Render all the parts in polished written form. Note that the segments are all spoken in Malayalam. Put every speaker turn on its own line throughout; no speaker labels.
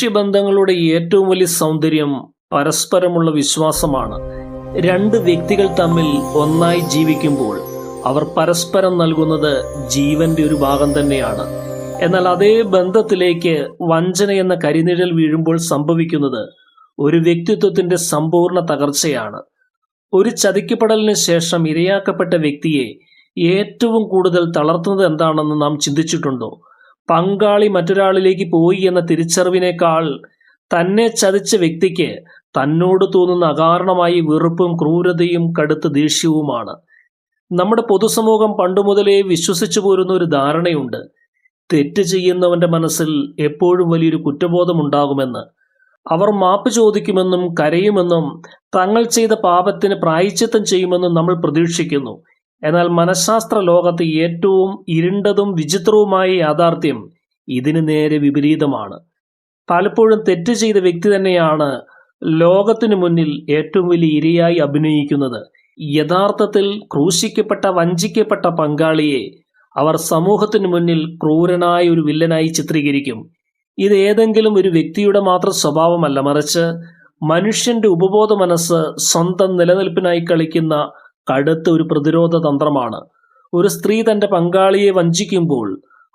മനുഷ്യബന്ധങ്ങളുടെ ഏറ്റവും വലിയ സൗന്ദര്യം പരസ്പരമുള്ള വിശ്വാസമാണ്. രണ്ട് വ്യക്തികൾ തമ്മിൽ ഒന്നായി ജീവിക്കുമ്പോൾ അവർ പരസ്പരം നൽകുന്നത് ജീവന്റെ ഒരു ഭാഗം തന്നെയാണ്. എന്നാൽ അതേ ബന്ധത്തിലേക്ക് വഞ്ചന എന്ന കരിനിഴൽ വീഴുമ്പോൾ സംഭവിക്കുന്നത് ഒരു വ്യക്തിത്വത്തിന്റെ സമ്പൂർണ്ണ തകർച്ചയാണ്. ഒരു ചതിക്കപ്പെടലിന് ശേഷം ഇരയാക്കപ്പെട്ട വ്യക്തിയെ ഏറ്റവും കൂടുതൽ തളർത്തുന്നത് എന്താണെന്ന് നാം ചിന്തിച്ചിട്ടുണ്ടോ? പങ്കാളി മറ്റൊരാളിലേക്ക് പോയി എന്ന തിരിച്ചറിവിനേക്കാൾ തന്നെ ചതിച്ച വ്യക്തിക്ക് തന്നോട് തോന്നുന്ന അകാരണമായ വെറുപ്പും ക്രൂരതയും കടുത്ത ദേഷ്യവുമാണ്. നമ്മുടെ പൊതുസമൂഹം പണ്ടുമുതലേ വിശ്വസിച്ചു പോരുന്ന ഒരു ധാരണയുണ്ട്: തെറ്റ് ചെയ്യുന്നവന്റെ മനസ്സിൽ എപ്പോഴും വലിയൊരു കുറ്റബോധമുണ്ടാകുമെന്ന്. അവർ മാപ്പ് ചോദിക്കുമെന്നും കരയുമെന്നും തങ്ങൾ ചെയ്ത പാപത്തിന് പ്രായശ്ചിത്തം ചെയ്യുമെന്നും നമ്മൾ പ്രതീക്ഷിക്കുന്നു. എന്നാൽ മനഃശാസ്ത്ര ലോകത്ത് ഏറ്റവും ഇരുണ്ടതും വിചിത്രവുമായ യാഥാർത്ഥ്യം ഇതിന് നേരെ വിപരീതമാണ്. പലപ്പോഴും തെറ്റ് ചെയ്ത വ്യക്തി തന്നെയാണ് ലോകത്തിനു മുന്നിൽ ഏറ്റവും വലിയ ഇരയായി അഭിനയിക്കുന്നത്. യഥാർത്ഥത്തിൽ ക്രൂശിക്കപ്പെട്ട വഞ്ചിക്കപ്പെട്ട പങ്കാളിയെ അവർ സമൂഹത്തിനു മുന്നിൽ ക്രൂരനായ ഒരു വില്ലനായി ചിത്രീകരിക്കും. ഇത് ഏതെങ്കിലും ഒരു വ്യക്തിയുടെ മാത്രം സ്വഭാവമല്ല, മറിച്ച് മനുഷ്യന്റെ ഉപബോധ മനസ്സ് സ്വന്തം നിലനിൽപ്പിനായി കളിക്കുന്ന കടുത്ത ഒരു പ്രതിരോധ തന്ത്രമാണ്. ഒരു സ്ത്രീ തന്റെ പങ്കാളിയെ വഞ്ചിക്കുമ്പോൾ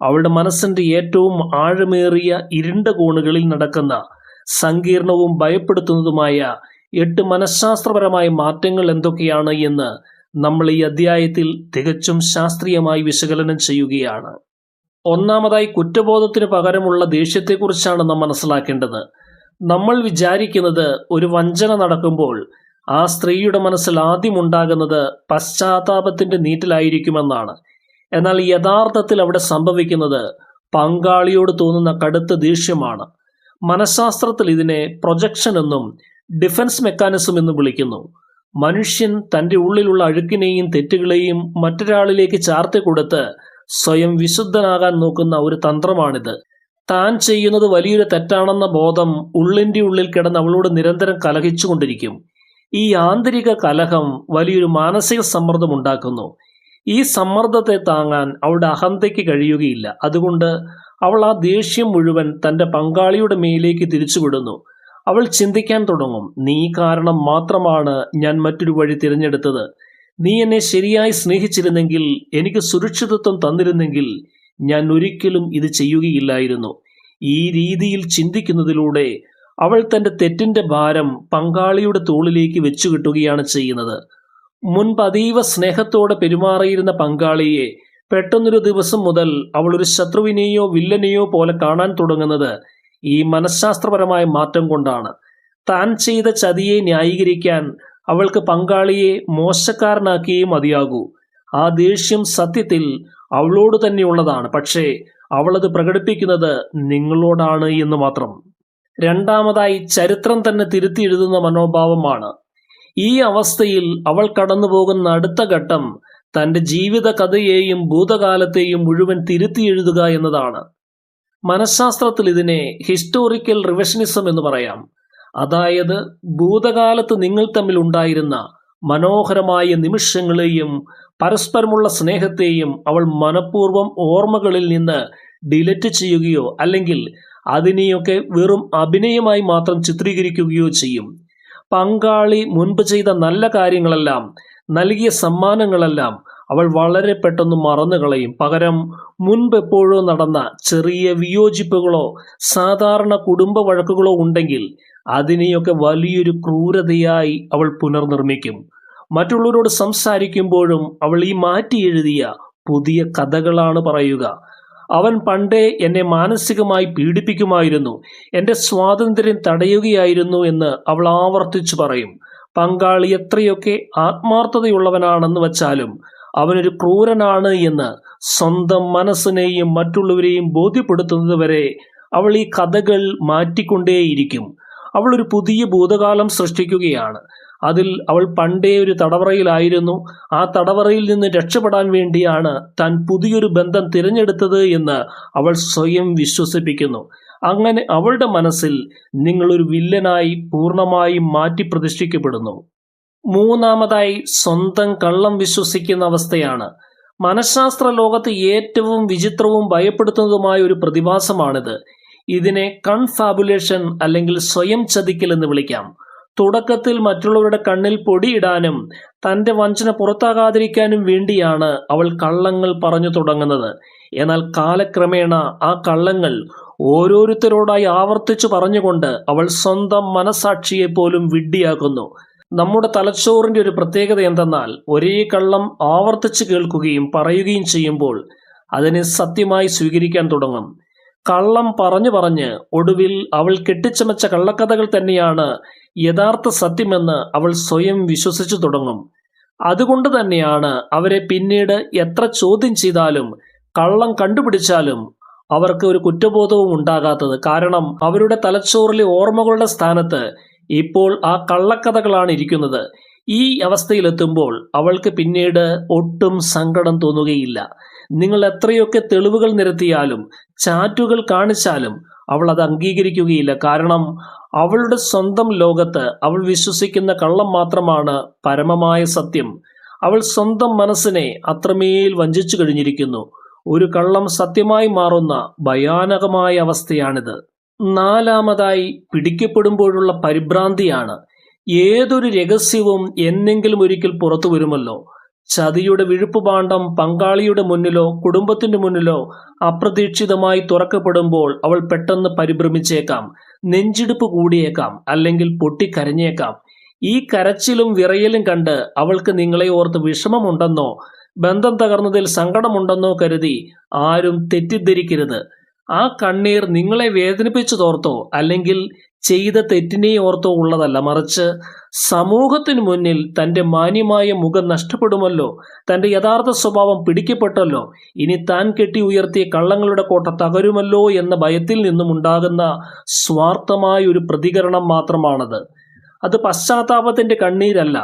അവളുടെ മനസ്സിന്റെ ഏറ്റവും ആഴമേറിയ ഇരുണ്ട കോണുകളിൽ നടക്കുന്ന സങ്കീർണവും ഭയപ്പെടുത്തുന്നതുമായ 8 മനഃശാസ്ത്രപരമായ മാറ്റങ്ങൾ എന്തൊക്കെയാണ് എന്ന് നമ്മൾ ഈ അധ്യായത്തിൽ തികച്ചും ശാസ്ത്രീയമായി വിശകലനം ചെയ്യുകയാണ്. ഒന്നാമതായി, കുറ്റബോധത്തിന് പകരമുള്ള ദേഷ്യത്തെക്കുറിച്ചാണ് നാം മനസ്സിലാക്കേണ്ടത്. നമ്മൾ വിചാരിക്കുന്നത് ഒരു വഞ്ചന നടക്കുമ്പോൾ ആ സ്ത്രീയുടെ മനസ്സിൽ ആദ്യം ഉണ്ടാകുന്നത് പശ്ചാത്താപത്തിന്റെ നീറ്റിലായിരിക്കുമെന്നാണ്. എന്നാൽ യഥാർത്ഥത്തിൽ അവിടെ സംഭവിക്കുന്നത് പങ്കാളിയോട് തോന്നുന്ന കടുത്ത ദേഷ്യമാണ്. മനഃശാസ്ത്രത്തിൽ ഇതിനെ പ്രൊജക്ഷൻ എന്നും ഡിഫൻസ് മെക്കാനിസം എന്നും വിളിക്കുന്നു. മനുഷ്യൻ തൻ്റെ ഉള്ളിലുള്ള അഴുക്കിനെയും തെറ്റുകളെയും മറ്റൊരാളിലേക്ക് ചാർത്തി കൊടുത്ത് സ്വയം വിശുദ്ധനാകാൻ നോക്കുന്ന ഒരു തന്ത്രമാണിത്. താൻ ചെയ്യുന്നത് വലിയൊരു തെറ്റാണെന്ന ബോധം ഉള്ളിൻ്റെ ഉള്ളിൽ കിടന്ന് അവളോട് നിരന്തരം കലഹിച്ചുകൊണ്ടിരിക്കും. ഈ ആന്തരിക കലഹം വലിയൊരു മാനസിക സമ്മർദ്ദം ഉണ്ടാക്കുന്നു. ഈ സമ്മർദ്ദത്തെ താങ്ങാൻ അവളുടെ അഹന്തയ്ക്ക് കഴിയുകയില്ല. അതുകൊണ്ട് അവൾ ആ ദേഷ്യം മുഴുവൻ തൻ്റെ പങ്കാളിയുടെ മേലേക്ക് തിരിച്ചുവിടുന്നു. അവൾ ചിന്തിക്കാൻ തുടങ്ങും: നീ കാരണം മാത്രമാണ് ഞാൻ മറ്റൊരു വഴി തിരഞ്ഞെടുത്തത്. നീ എന്നെ ശരിയായി സ്നേഹിച്ചിരുന്നെങ്കിൽ, എനിക്ക് സുരക്ഷിതത്വം തന്നിരുന്നെങ്കിൽ ഞാൻ ഒരിക്കലും ഇത് ചെയ്യുകയില്ലായിരുന്നു. ഈ രീതിയിൽ ചിന്തിക്കുന്നതിലൂടെ അവൾ തൻ്റെ തെറ്റിന്റെ ഭാരം പങ്കാളിയുടെ തോളിലേക്ക് വെച്ചു കിട്ടുകയാണ് ചെയ്യുന്നത്. മുൻപ് അതീവ സ്നേഹത്തോടെ പെരുമാറിയിരുന്ന പങ്കാളിയെ പെട്ടെന്നൊരു ദിവസം മുതൽ അവൾ ഒരു ശത്രുവിനെയോ വില്ലനെയോ പോലെ കാണാൻ തുടങ്ങുന്നത് ഈ മനഃശാസ്ത്രപരമായ മാറ്റം കൊണ്ടാണ്. താൻ ചെയ്ത ചതിയെ ന്യായീകരിക്കാൻ അവൾക്ക് പങ്കാളിയെ മോശക്കാരനാക്കിയേ മതിയാകൂ. ആ ദേഷ്യം സത്യത്തിൽ അവളോട് തന്നെയുള്ളതാണ്, പക്ഷേ അവളത് പ്രകടിപ്പിക്കുന്നത് നിങ്ങളോടാണ് എന്ന് മാത്രം. രണ്ടാമതായി, ചരിത്രം തന്നെ തിരുത്തി എഴുതുന്ന മനോഭാവമാണ്. ഈ അവസ്ഥയിൽ അവൾ കടന്നു പോകുന്ന അടുത്ത ഘട്ടം തൻ്റെ ജീവിത കഥയെയും ഭൂതകാലത്തെയും മുഴുവൻ തിരുത്തി എഴുതുക എന്നതാണ്. മനഃശാസ്ത്രത്തിൽ ഇതിനെ ഹിസ്റ്റോറിക്കൽ റിവിഷനിസം എന്ന് പറയാം. അതായത്, ഭൂതകാലത്ത് നിങ്ങൾ തമ്മിൽ ഉണ്ടായിരുന്ന മനോഹരമായ നിമിഷങ്ങളെയും പരസ്പരമുള്ള സ്നേഹത്തെയും അവൾ മനഃപൂർവ്വം ഓർമ്മകളിൽ നിന്ന് ഡിലീറ്റ് ചെയ്യുകയോ അല്ലെങ്കിൽ അതിനെയൊക്കെ വെറും അഭിനയമായി മാത്രം ചിത്രീകരിക്കുകയോ ചെയ്യും. പങ്കാളി മുൻപ് ചെയ്ത നല്ല കാര്യങ്ങളെല്ലാം, നൽകിയ സമ്മാനങ്ങളെല്ലാം അവൾ വളരെ പെട്ടെന്ന് മറന്നു കളയും. പകരം മുൻപ് എപ്പോഴോ നടന്ന ചെറിയ വിയോജിപ്പുകളോ സാധാരണ കുടുംബ വഴക്കുകളോ ഉണ്ടെങ്കിൽ അതിനെയൊക്കെ വലിയൊരു ക്രൂരതയായി അവൾ പുനർനിർമ്മിക്കും. മറ്റുള്ളവരോട് സംസാരിക്കുമ്പോഴും അവൾ ഈ മാറ്റി എഴുതിയ പുതിയ കഥകളാണ് പറയുക. അവൻ പണ്ടേ എന്നെ മാനസികമായി പീഡിപ്പിക്കുമായിരുന്നു, എൻ്റെ സ്വാതന്ത്ര്യം തടയുകയായിരുന്നു എന്ന് അവൾ ആവർത്തിച്ചു പറയും. പങ്കാളി എത്രയൊക്കെ ആത്മാർത്ഥതയുള്ളവനാണെന്ന് വച്ചാലും അവനൊരു ക്രൂരനാണ് എന്ന് സ്വന്തം മനസ്സിനെയും മറ്റുള്ളവരെയും ബോധ്യപ്പെടുത്തുന്നത് വരെ അവൾ ഈ കഥകൾ മാറ്റിക്കൊണ്ടേയിരിക്കും. അവൾ ഒരു പുതിയ ഭൂതകാലം സൃഷ്ടിക്കുകയാണ്. അതിൽ അവൾ പണ്ടേ ഒരു തടവറയിലായിരുന്നു. ആ തടവറയിൽ നിന്ന് രക്ഷപ്പെടാൻ വേണ്ടിയാണ് താൻ പുതിയൊരു ബന്ധം തിരഞ്ഞെടുത്തത് എന്ന് അവൾ സ്വയം വിശ്വസിപ്പിക്കുന്നു. അങ്ങനെ അവളുടെ മനസ്സിൽ നിങ്ങളൊരു വില്ലനായി പൂർണ്ണമായും മാറ്റി പ്രതിഷ്ഠിക്കപ്പെടുന്നു. മൂന്നാമതായി, സ്വന്തം കള്ളം വിശ്വസിക്കുന്ന അവസ്ഥയാണ്. മനഃശാസ്ത്ര ലോകത്ത് ഏറ്റവും വിചിത്രവും ഭയപ്പെടുത്തുന്നതുമായ ഒരു പ്രതിഭാസമാണിത്. ഇതിനെ കൺഫാബുലേഷൻ അല്ലെങ്കിൽ സ്വയം ചതിക്കൽ എന്ന് വിളിക്കാം. തുടക്കത്തിൽ മറ്റുള്ളവരുടെ കണ്ണിൽ പൊടിയിടാനും തന്റെ വഞ്ചന പുറത്താകാതിരിക്കാനും വേണ്ടിയാണ് അവൾ കള്ളങ്ങൾ പറഞ്ഞു തുടങ്ങുന്നത്. എന്നാൽ കാലക്രമേണ ആ കള്ളങ്ങൾ ഓരോരുത്തരോടായി ആവർത്തിച്ചു പറഞ്ഞുകൊണ്ട് അവൾ സ്വന്തം മനസാക്ഷിയെ പോലും വിഡ്ഢിയാക്കുന്നു. നമ്മുടെ തലച്ചോറിന്റെ ഒരു പ്രത്യേകത എന്തെന്നാൽ, ഒരേ കള്ളം ആവർത്തിച്ച് കേൾക്കുകയും പറയുകയും ചെയ്യുമ്പോൾ അതിനെ സത്യമായി സ്വീകരിക്കാൻ തുടങ്ങും. കള്ളം പറഞ്ഞു പറഞ്ഞ് ഒടുവിൽ അവൾ കെട്ടിച്ചമച്ച കള്ളക്കഥകൾ തന്നെയാണ് യഥാർത്ഥ സത്യമെന്ന് അവൾ സ്വയം വിശ്വസിച്ചു തുടങ്ങും. അതുകൊണ്ട് തന്നെയാണ് അവരെ പിന്നീട് എത്ര ചോദ്യം ചെയ്താലും കള്ളം കണ്ടുപിടിച്ചാലും അവർക്ക് ഒരു കുറ്റബോധവും ഉണ്ടാകാത്തത്. കാരണം അവരുടെ തലച്ചോറിലെ ഓർമ്മകളുടെ സ്ഥാനത്ത് ഇപ്പോൾ ആ കള്ളക്കഥകളാണ് ഇരിക്കുന്നത്. ഈ അവസ്ഥയിലെത്തുമ്പോൾ അവൾക്ക് പിന്നീട് ഒട്ടും സങ്കടം തോന്നുകയില്ല. നിങ്ങൾ എത്രയൊക്കെ തെളിവുകൾ നിരത്തിയാലും ചാറ്റുകൾ കാണിച്ചാലും അവൾ അത് അംഗീകരിക്കുകയില്ല. കാരണം അവളുടെ സ്വന്തം ലോകത്ത് അവൾ വിശ്വസിക്കുന്ന കള്ളം മാത്രമാണ് പരമമായ സത്യം. അവൾ സ്വന്തം മനസ്സിനെ അത്രമേൽ വഞ്ചിച്ചു കഴിഞ്ഞിരിക്കുന്നു. ഒരു കള്ളം സത്യമായി മാറുന്ന ഭയാനകമായ അവസ്ഥയാണിത്. നാലാമതായി, പിടിക്കപ്പെടുമ്പോഴുള്ള പരിഭ്രാന്തിയാണ്. ഏതൊരു രഹസ്യവും എന്നെങ്കിലും ഒരിക്കൽ പുറത്തു വരുമല്ലോ. ചതിയുടെ വിഴുപ്പുപാണ്ഡം പങ്കാളിയുടെ മുന്നിലോ കുടുംബത്തിന്റെ മുന്നിലോ അപ്രതീക്ഷിതമായി തുറക്കപ്പെടുമ്പോൾ അവൾ പെട്ടെന്ന് പരിഭ്രമിച്ചേക്കാം, നെഞ്ചിടിപ്പ് കൂടിയേക്കാം, അല്ലെങ്കിൽ പൊട്ടിക്കരഞ്ഞേക്കാം. ഈ കരച്ചിലും വിറയലും കണ്ട് അവൾക്ക് നിങ്ങളെ ഓർത്ത് വിഷമമുണ്ടെന്നോ ബന്ധം തകർന്നതിൽ സങ്കടമുണ്ടെന്നോ കരുതി ആരും തെറ്റിദ്ധരിക്കരുത്. ആ കണ്ണീർ നിങ്ങളെ വേദനിപ്പിച്ചു തോർത്തോ അല്ലെങ്കിൽ ചെയ്ത തെറ്റിനെ ഓർത്തോ ഉള്ളതല്ല, മറിച്ച് സമൂഹത്തിനു മുന്നിൽ തന്റെ മാന്യമായ മുഖം നഷ്ടപ്പെടുമല്ലോ, തന്റെ യഥാർത്ഥ സ്വഭാവം പിടിക്കപ്പെട്ടല്ലോ, ഇനി താൻ കെട്ടി ഉയർത്തിയ കള്ളങ്ങളുടെ കോട്ട തകരുമല്ലോ എന്ന ഭയത്തിൽ നിന്നും ഉണ്ടാകുന്ന സ്വാർത്ഥമായ ഒരു പ്രതികരണം മാത്രമാണത്. അത് പശ്ചാത്താപത്തിന്റെ കണ്ണീരല്ല,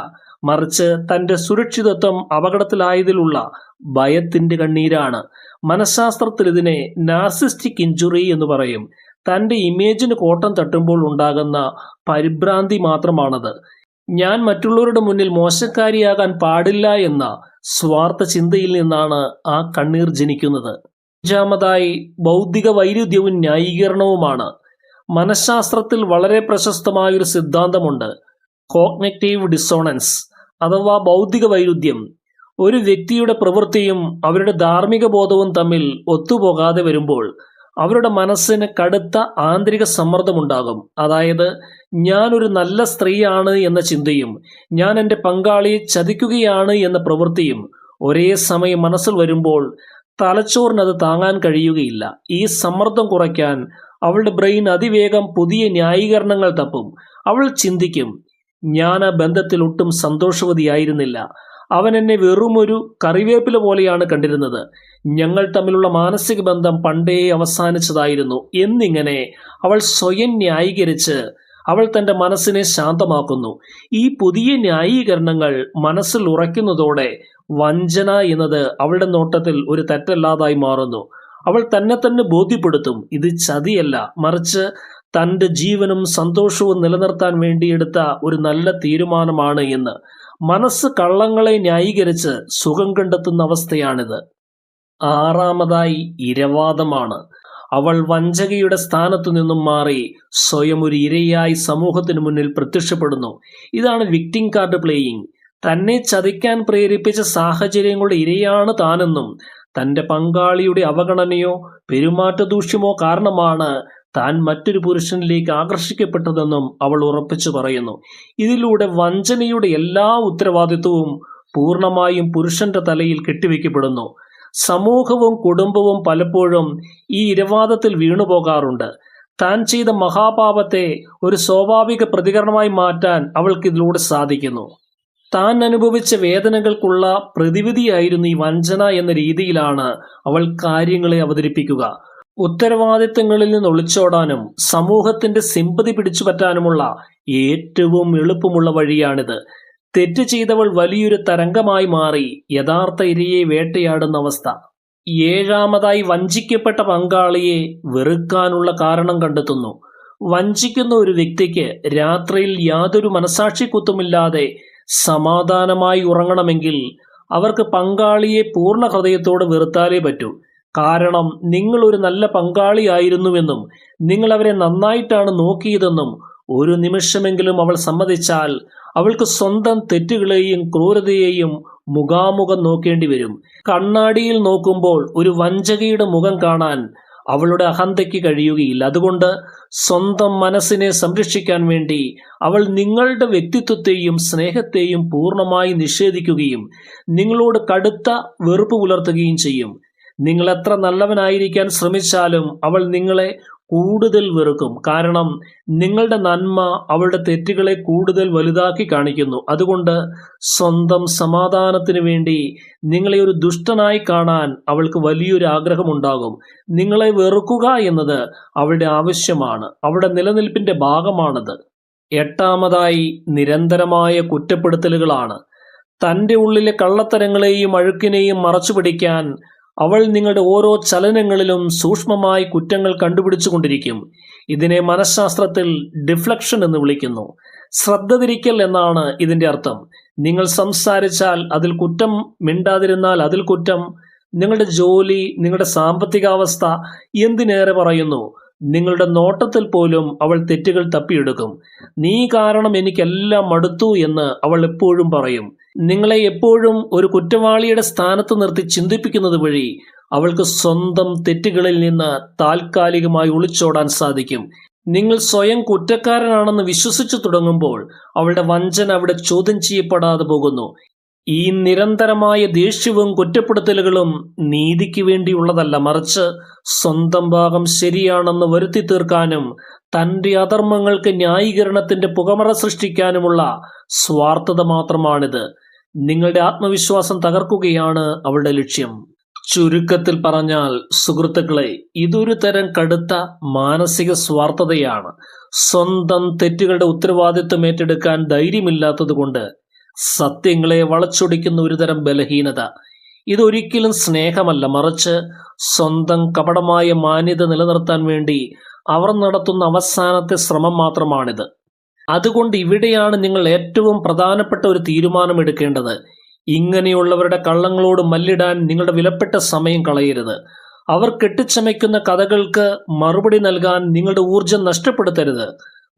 മറിച്ച് തന്റെ സുരക്ഷിതത്വം അപകടത്തിലായതിലുള്ള ഭയത്തിന്റെ കണ്ണീരാണ്. മനഃശാസ്ത്രത്തിൽ ഇതിനെ നാർസിസ്റ്റിക് ഇഞ്ചുറി എന്ന് പറയും. തന്റെ ഇമേജിന് കോട്ടം തട്ടുമ്പോൾ ഉണ്ടാകുന്ന പരിഭ്രാന്തി മാത്രമാണത്. ഞാൻ മറ്റുള്ളവരുടെ മുന്നിൽ മോശക്കാരിയാകാൻ പാടില്ല എന്ന സ്വാർത്ഥ ചിന്തയിൽ നിന്നാണ് ആ കണ്ണീർ ജനിക്കുന്നത്. അഞ്ചാമതായി, ബൗദ്ധിക വൈരുദ്ധ്യവും ന്യായീകരണവുമാണ്. മനഃശാസ്ത്രത്തിൽ വളരെ പ്രശസ്തമായൊരു സിദ്ധാന്തമുണ്ട്, കോഗ്നിറ്റീവ് ഡിസോണൻസ് അഥവാ ബൗദ്ധിക വൈരുദ്ധ്യം. ഒരു വ്യക്തിയുടെ പ്രവൃത്തിയും അവരുടെ ധാർമ്മിക ബോധവും തമ്മിൽ ഒത്തുപോകാതെ വരുമ്പോൾ അവരുടെ മനസ്സിന് കടുത്ത ആന്തരിക സമ്മർദ്ദമുണ്ടാകും. അതായത്, ഞാനൊരു നല്ല സ്ത്രീയാണ് എന്ന ചിന്തയും ഞാൻ എൻ്റെ പങ്കാളിയെ ചതിക്കുകയാണ് എന്ന പ്രവൃത്തിയും ഒരേ സമയം മനസ്സിൽ വരുമ്പോൾ തലച്ചോറിനത് താങ്ങാൻ കഴിയുകയില്ല. ഈ സമ്മർദ്ദം കുറയ്ക്കാൻ അവളുടെ ബ്രെയിൻ അതിവേഗം പുതിയ ന്യായീകരണങ്ങൾ തപ്പും. അവൾ ചിന്തിക്കും, ഞാൻ ആ ബന്ധത്തിൽ ഒട്ടും സന്തോഷവതിയായിരുന്നില്ല, അവൻ എന്നെ വെറുമൊരു കറിവേപ്പില പോലെയാണ് കണ്ടിരുന്നത്, ഞങ്ങൾ തമ്മിലുള്ള മാനസിക ബന്ധം പണ്ടേ അവസാനിച്ചതായിരുന്നു എന്നിങ്ങനെ അവൾ സ്വയം ന്യായീകരിച്ച് അവൾ തൻ്റെ മനസ്സിനെ ശാന്തമാക്കുന്നു. ഈ പുതിയ ന്യായീകരണങ്ങൾ മനസ്സിൽ ഉറയ്ക്കുന്നതോടെ വഞ്ചന എന്നത് അവളുടെ നോട്ടത്തിൽ ഒരു തെറ്റല്ലാതായി മാറുന്നു. അവൾ തന്നെ ബോധ്യപ്പെടുത്തും, ഇത് ചതിയല്ല, മറിച്ച് തൻ്റെ ജീവനും സന്തോഷവും നിലനിർത്താൻ വേണ്ടിയെടുത്ത ഒരു നല്ല തീരുമാനമാണ് എന്ന്. മനസ്സ് കള്ളങ്ങളെ ന്യായീകരിച്ച് സുഖം കണ്ടെത്തുന്ന അവസ്ഥയാണിത്. ആറാമതായി, ഇരവാദമാണ്. അവൾ വഞ്ചകയുടെ സ്ഥാനത്തു നിന്നും മാറി സ്വയം ഒരു ഇരയായി സമൂഹത്തിന് മുന്നിൽ പ്രത്യക്ഷപ്പെടുന്നു. ഇതാണ് വിക്ടിം കാർഡ് പ്ലേയിങ്. തന്നെ ചതിക്കാൻ പ്രേരിപ്പിച്ച സാഹചര്യങ്ങളുടെ ഇരയാണ് താനെന്നും തന്റെ പങ്കാളിയുടെ അവഗണനയോ പെരുമാറ്റദൂഷ്യമോ കാരണമാണ് താൻ മറ്റൊരു പുരുഷനിലേക്ക് ആകർഷിക്കപ്പെട്ടതെന്നും അവൾ ഉറപ്പിച്ചു പറയുന്നു. ഇതിലൂടെ വഞ്ചനയുടെ എല്ലാ ഉത്തരവാദിത്വവും പൂർണ്ണമായും പുരുഷന്റെ തലയിൽ കെട്ടിവെക്കപ്പെടുന്നു. സമൂഹവും കുടുംബവും പലപ്പോഴും ഈ ഇരവാദത്തിൽ വീണുപോകാറുണ്ട്. താൻ ചെയ്ത മഹാപാപത്തെ ഒരു സ്വാഭാവിക പ്രതികരണമായി മാറ്റാൻ അവൾക്ക് ഇതിലൂടെ സാധിക്കുന്നു. താൻ അനുഭവിച്ച വേദനകൾക്കുള്ള പ്രതിവിധിയായിരുന്നു ഈ വഞ്ചന എന്ന രീതിയിലാണ് അവൾ കാര്യങ്ങളെ അവതരിപ്പിക്കുക. ഉത്തരവാദിത്തങ്ങളിൽ നിന്ന് ഒളിച്ചോടാനും സമൂഹത്തിന്റെ സിമ്പതി പിടിച്ചുപറ്റാനുമുള്ള ഏറ്റവും എളുപ്പമുള്ള വഴിയാണിത്. തെറ്റ് ചെയ്തവൾ വലിയൊരു തരംഗമായി മാറി യഥാർത്ഥ ഇരയെ വേട്ടയാടുന്ന അവസ്ഥ. ഏഴാമതായി, വഞ്ചിക്കപ്പെട്ട പങ്കാളിയെ വെറുക്കാനുള്ള കാരണം കണ്ടെത്തുന്നു. വഞ്ചിക്കുന്ന ഒരു വ്യക്തിക്ക് രാത്രിയിൽ യാതൊരു മനസാക്ഷിക്കുത്തുമില്ലാതെ സമാധാനമായി ഉറങ്ങണമെങ്കിൽ അവർക്ക് പങ്കാളിയെ പൂർണ്ണ ഹൃദയത്തോടെ വെറുത്താലേ പറ്റൂ. കാരണം നിങ്ങൾ ഒരു നല്ല പങ്കാളിയായിരുന്നുവെന്നും നിങ്ങൾ അവരെ നന്നായിട്ടാണ് നോക്കിയതെന്നും ഒരു നിമിഷമെങ്കിലും അവൾ സമ്മതിച്ചാൽ അവൾക്ക് സ്വന്തം തെറ്റുകളെയും ക്രൂരതയെയും മുഖാമുഖം നോക്കേണ്ടി വരും. കണ്ണാടിയിൽ നോക്കുമ്പോൾ ഒരു വഞ്ചകയുടെ മുഖം കാണാൻ അവളുടെ അഹന്തയ്ക്ക് കഴിയുകയില്ല. അതുകൊണ്ട് സ്വന്തം മനസ്സിനെ സംരക്ഷിക്കാൻ വേണ്ടി അവൾ നിങ്ങളുടെ വ്യക്തിത്വത്തെയും സ്നേഹത്തെയും പൂർണ്ണമായി നിഷേധിക്കുകയും നിങ്ങളോട് കടുത്ത വെറുപ്പ് പുലർത്തുകയും ചെയ്യും. നിങ്ങൾ എത്ര നല്ലവനായിരിക്കാൻ ശ്രമിച്ചാലും അവൾ നിങ്ങളെ കൂടുതൽ വെറുക്കും. കാരണം നിങ്ങളുടെ നന്മ അവളുടെ തെറ്റുകളെ കൂടുതൽ വലുതാക്കി കാണിക്കുന്നു. അതുകൊണ്ട് സ്വന്തം സമാധാനത്തിന് വേണ്ടി നിങ്ങളെ ഒരു ദുഷ്ടനായി കാണാൻ അവൾക്ക് വലിയൊരു ആഗ്രഹമുണ്ടാകും. നിങ്ങളെ വെറുക്കുക എന്നത് അവളുടെ ആവശ്യമാണ്. അവളുടെ നിലനിൽപ്പിന്റെ ഭാഗമാണത്. എട്ടാമതായി, നിരന്തരമായ കുറ്റപ്പെടുത്തലുകളാണ്. തൻ്റെ ഉള്ളിലെ കള്ളത്തരങ്ങളെയും അഴുക്കിനെയും മറച്ചുപിടിക്കാൻ അവൾ നിങ്ങളുടെ ഓരോ ചലനങ്ങളിലും സൂക്ഷ്മമായി കുറ്റങ്ങൾ കണ്ടുപിടിച്ചുകൊണ്ടിരിക്കും. ഇതിനെ മനഃശാസ്ത്രത്തിൽ ഡിഫ്ലക്ഷൻ എന്ന് വിളിക്കുന്നു. ശ്രദ്ധ തിരിക്കൽ എന്നാണ് ഇതിന്റെ അർത്ഥം. നിങ്ങൾ സംസാരിച്ചാൽ അതിൽ കുറ്റം, മിണ്ടാതിരുന്നാൽ അതിൽ കുറ്റം. നിങ്ങളുടെ ജോലി, നിങ്ങളുടെ സാമ്പത്തികാവസ്ഥ, എന്തിനേറെ പറയുന്നു നിങ്ങളുടെ നോട്ടത്തിൽ പോലും അവൾ തെറ്റുകൾ തപ്പിയെടുക്കും. നീ കാരണം എനിക്കെല്ലാം മടുത്തു എന്ന് അവൾ എപ്പോഴും പറയും. നിങ്ങളെ എപ്പോഴും ഒരു കുറ്റവാളിയുടെ സ്ഥാനത്ത് നിർത്തി ചിന്തിപ്പിക്കുന്നത് വഴി അവൾക്ക് സ്വന്തം തെറ്റുകളിൽ നിന്ന് താൽക്കാലികമായി ഒളിച്ചോടാൻ സാധിക്കും. നിങ്ങൾ സ്വയം കുറ്റക്കാരനാണെന്ന് വിശ്വസിച്ചു തുടങ്ങുമ്പോൾ അവളുടെ വഞ്ചന അവിടെ ചോദ്യം ചെയ്യപ്പെടാതെ പോകുന്നു. ഈ നിരന്തരമായ ദേഷ്യവും കുറ്റപ്പെടുത്തലുകളും നീതിക്ക് വേണ്ടിയുള്ളതല്ല, മറിച്ച് സ്വന്തം ഭാഗം ശരിയാണെന്ന് വരുത്തി തീർക്കാനും തൻ്റെ അധർമ്മങ്ങൾക്ക് ന്യായീകരണത്തിന്റെ പുകമറ സൃഷ്ടിക്കാനുമുള്ള സ്വാർത്ഥത മാത്രമാണിത്. നിങ്ങളുടെ ആത്മവിശ്വാസം തകർക്കുകയാണ് അവളുടെ ലക്ഷ്യം. ചുരുക്കത്തിൽ പറഞ്ഞാൽ സുഹൃത്തുക്കളെ, ഇതൊരു തരം കടുത്ത മാനസിക സ്വാർത്ഥതയാണ്. സ്വന്തം തെറ്റുകളുടെ ഉത്തരവാദിത്വം ഏറ്റെടുക്കാൻ ധൈര്യമില്ലാത്തതുകൊണ്ട് സത്യങ്ങളെ വളച്ചൊടിക്കുന്ന ഒരുതരം ബലഹീനത. ഇതൊരിക്കലും സ്നേഹമല്ല, മറിച്ച് സ്വന്തം കപടമായ മാന്യത നിലനിർത്താൻ വേണ്ടി അവർ നടത്തുന്ന അവസാനത്തെ ശ്രമം മാത്രമാണിത്. അതുകൊണ്ട് ഇവിടെയാണ് നിങ്ങൾ ഏറ്റവും പ്രധാനപ്പെട്ട ഒരു തീരുമാനമെടുക്കേണ്ടത്. ഇങ്ങനെയുള്ളവരുടെ കള്ളങ്ങളോട് മല്ലിടാൻ നിങ്ങളുടെ വിലപ്പെട്ട സമയം കളയരുത്. അവർ കെട്ടിച്ചമയ്ക്കുന്ന കഥകൾക്ക് മറുപടി നൽകാൻ നിങ്ങളുടെ ഊർജം നഷ്ടപ്പെടുത്തരുത്.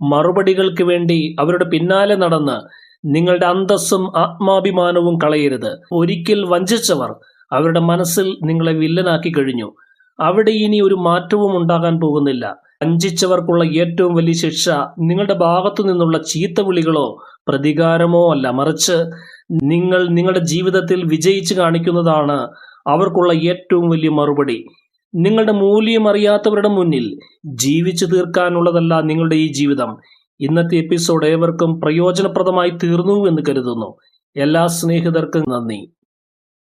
മറുപടികൾക്ക് വേണ്ടി അവരുടെ പിന്നാലെ നടന്ന് നിങ്ങളുടെ അന്തസ്സും ആത്മാഭിമാനവും കളയരുത്. ഒരിക്കൽ വഞ്ചിച്ചവർ അവരുടെ മനസ്സിൽ നിങ്ങളെ വില്ലനാക്കി കഴിഞ്ഞു. അവിടെ ഇനി ഒരു മാറ്റവും ഉണ്ടാകാൻ പോകുന്നില്ല. വഞ്ചിച്ചവർക്കുള്ള ഏറ്റവും വലിയ ശിക്ഷ നിങ്ങളുടെ ഭാഗത്തു നിന്നുള്ള ചീത്തവിളികളോ പ്രതികാരമോ അല്ല, മറിച്ച് നിങ്ങൾ നിങ്ങളുടെ ജീവിതത്തിൽ വിജയിച്ച് കാണിക്കുന്നതാണ് അവർക്കുള്ള ഏറ്റവും വലിയ മറുപടി. നിങ്ങളുടെ മൂല്യം അറിയാത്തവരുടെ മുന്നിൽ ജീവിച്ചു തീർക്കാനുള്ളതല്ല നിങ്ങളുടെ ഈ ജീവിതം. ഇന്നത്തെ എപ്പിസോഡ് ഏവർക്കും പ്രയോജനപ്രദമായി തീർന്നു എന്ന് കരുതുന്നു. എല്ലാ സ്നേഹിതർക്കും നന്ദി.